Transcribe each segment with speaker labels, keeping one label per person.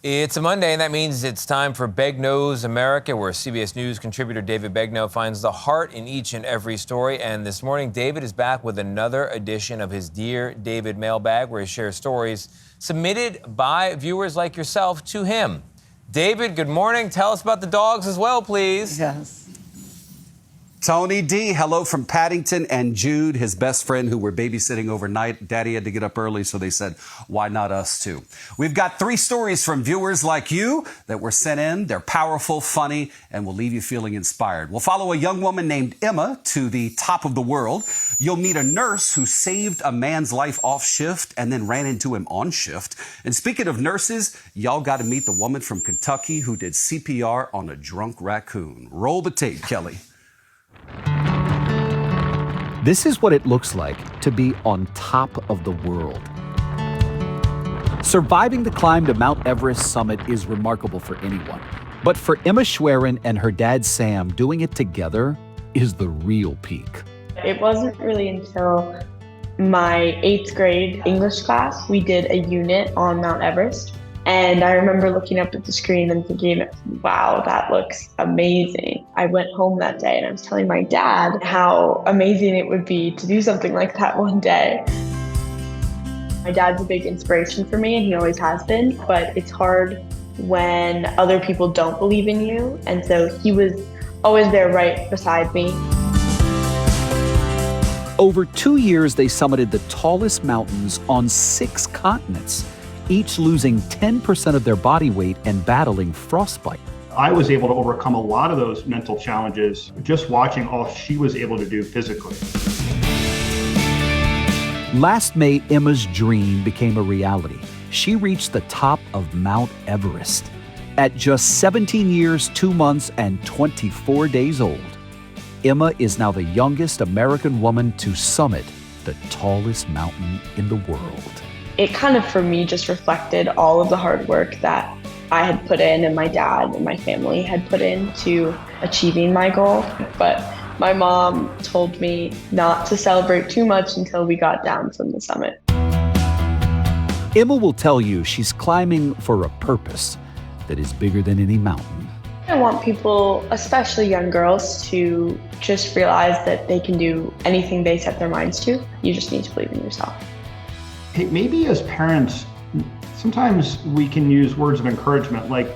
Speaker 1: It's a Monday, and that means it's time for Begnaud's America, where CBS News contributor David Begnaud finds the heart in each and every story. And this morning, David is back with another edition of his Dear David mailbag, where he shares stories submitted by viewers like yourself to him. David, good morning. Tell us about the dogs as well, please.
Speaker 2: Yes.
Speaker 3: Tony D, hello from Paddington, and Jude, his best friend, who were babysitting overnight. Daddy had to get up early, so they said, why not us too? We've got 3 stories from viewers like you that were sent in. They're powerful, funny, and will leave you feeling inspired. We'll follow a young woman named Emma to the top of the world. You'll meet a nurse who saved a man's life off shift and then ran into him on shift. And speaking of nurses, y'all got to meet the woman from Kentucky who did CPR on a drunk raccoon. Roll the tape, Kelly.
Speaker 4: This is what it looks like to be on top of the world. Surviving the climb to Mount Everest summit is remarkable for anyone. But for Emma Schwerin and her dad Sam, doing it together is the real peak.
Speaker 5: It wasn't really until my 8th grade English class, we did a unit on Mount Everest. And I remember looking up at the screen and thinking, wow, that looks amazing. I went home that day and I was telling my dad how amazing it would be to do something like that one day. My dad's a big inspiration for me, and he always has been, but it's hard when other people don't believe in you. And so he was always there right beside me.
Speaker 4: Over 2 years, they summited the tallest mountains on 6 continents, each losing 10% of their body weight and battling frostbite.
Speaker 6: I was able to overcome a lot of those mental challenges just watching all she was able to do physically.
Speaker 4: Last May, Emma's dream became a reality. She reached the top of Mount Everest. At just 17 years, 2 months, and 24 days old, Emma is now the youngest American woman to summit the tallest mountain in the world.
Speaker 5: It kind of, for me, just reflected all of the hard work that I had put in and my dad and my family had put into achieving my goal. But my mom told me not to celebrate too much until we got down from the summit.
Speaker 4: Emma will tell you she's climbing for a purpose that is bigger than any mountain.
Speaker 5: I want people, especially young girls, to just realize that they can do anything they set their minds to. You just need to believe in yourself.
Speaker 6: Hey, maybe as parents, sometimes we can use words of encouragement like,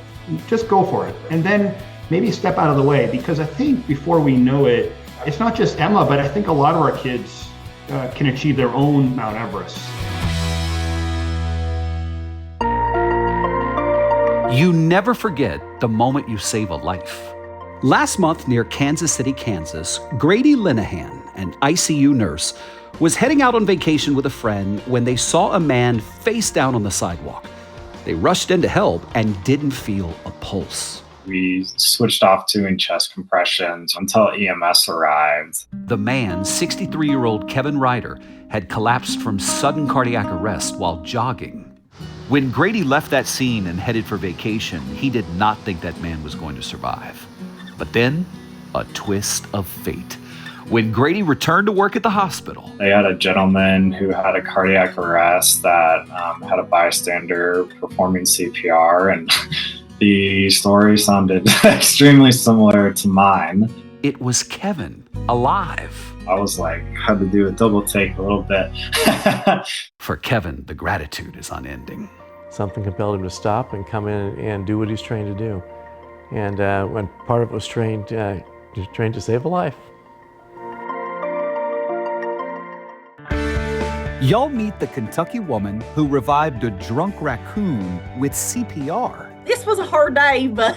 Speaker 6: just go for it. And then maybe step out of the way, because I think before we know it, it's not just Emma, but I think a lot of our kids can achieve their own Mount Everest.
Speaker 4: You never forget the moment you save a life. Last month near Kansas City, Kansas, Grady Linehan, an ICU nurse, was heading out on vacation with a friend when they saw a man face down on the sidewalk. They rushed in to help and didn't feel a pulse.
Speaker 7: We switched off doing chest compressions until EMS arrived.
Speaker 4: The man, 63-year-old Kevin Ryder, had collapsed from sudden cardiac arrest while jogging. When Grady left that scene and headed for vacation, he did not think that man was going to survive. But then, a twist of fate. When Grady returned to work at the hospital,
Speaker 7: They had a gentleman who had a cardiac arrest that had a bystander performing CPR, and the story sounded extremely similar to mine.
Speaker 4: it was Kevin, alive.
Speaker 7: I was like, had to do a double take a little bit.
Speaker 4: For Kevin, the gratitude is unending.
Speaker 8: Something compelled him to stop and come in and do what he's trained to do. And when part of it was trained to save a life.
Speaker 4: Y'all meet the Kentucky woman who revived a drunk raccoon with CPR.
Speaker 2: This was a hard day, but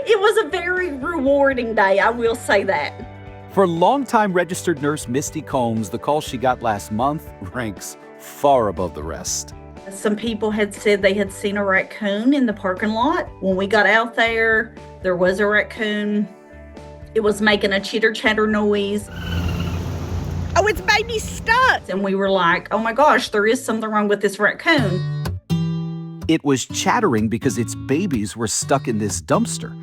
Speaker 2: it was a very rewarding day, I will say that.
Speaker 4: For longtime registered nurse Misty Combs, the call she got last month ranks far above the rest.
Speaker 2: Some people had said they had seen a raccoon in the parking lot. When we got out there was a raccoon. It was making a chitter-chatter noise.
Speaker 9: Oh, its baby's stuck.
Speaker 2: And we were like, oh my gosh, there is something wrong with this raccoon.
Speaker 4: It was chattering because its babies were stuck in this dumpster.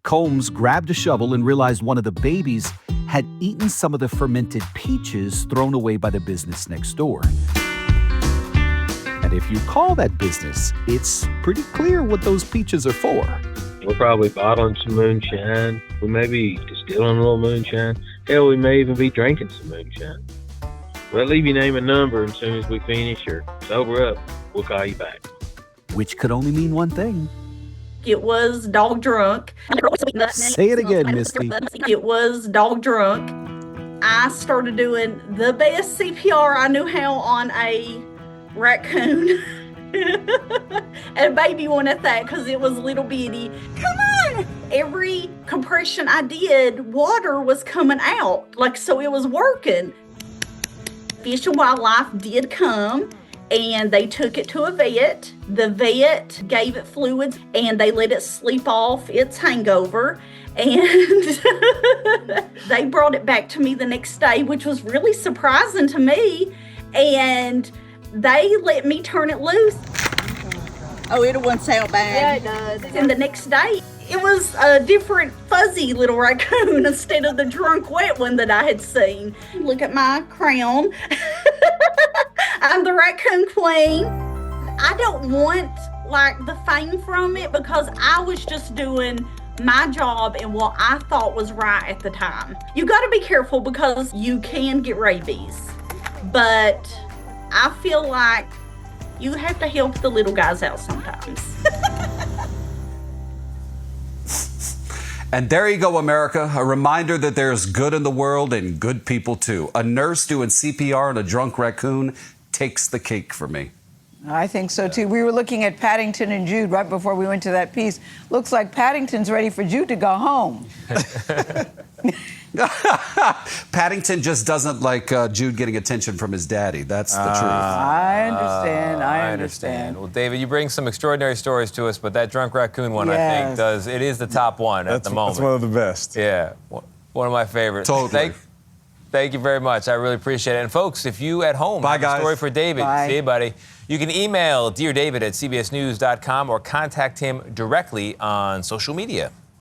Speaker 4: Combs grabbed a shovel and realized one of the babies had eaten some of the fermented peaches thrown away by the business next door. At if you call that business, it's pretty clear what those peaches are for.
Speaker 10: We're probably bottling some moonshine. We may be distilling a little moonshine. Hell, we may even be drinking some moonshine. We'll leave your name and number, and as soon as we finish or sober up, we'll call you back.
Speaker 4: Which could only mean one thing.
Speaker 2: It was dog drunk.
Speaker 4: Say it again, Misty.
Speaker 2: It was dog drunk. I started doing the best CPR I knew how on a raccoon. And a baby one at that, because it was little bitty. Come on! Every compression I did, water was coming out. So it was working. Fish and Wildlife did come, and they took it to a vet. The vet gave it fluids, and they let it sleep off its hangover. And they brought it back to me the next day, which was really surprising to me. And they let me turn it loose.
Speaker 9: Oh, it won't sound bad.
Speaker 2: Yeah, it does. And the next day, it was a different fuzzy little raccoon instead of the drunk wet one that I had seen. Look at my crown. I'm the raccoon queen. I don't want the fame from it, because I was just doing my job and what I thought was right at the time. You got to be careful, because you can get rabies, but I feel like you have to help the little guys out sometimes.
Speaker 3: And there you go, America. A reminder that there's good in the world and good people, too. A nurse doing CPR on a drunk raccoon takes the cake for me.
Speaker 11: I think so, too. We were looking at Paddington and Jude right before we went to that piece. Looks like Paddington's ready for Jude to go home.
Speaker 3: Paddington just doesn't like Jude getting attention from his daddy. That's the truth.
Speaker 11: I understand. I understand.
Speaker 1: Well, David, you bring some extraordinary stories to us, but that drunk raccoon one, I think, it is the top one at the moment.
Speaker 12: That's one of the best.
Speaker 1: Yeah, one of my favorites.
Speaker 3: Totally.
Speaker 1: Thank you very much. I really appreciate it. And folks, if you at home have a story for David, see you, buddy. You can email deardavid@cbsnews.com or contact him directly on social media.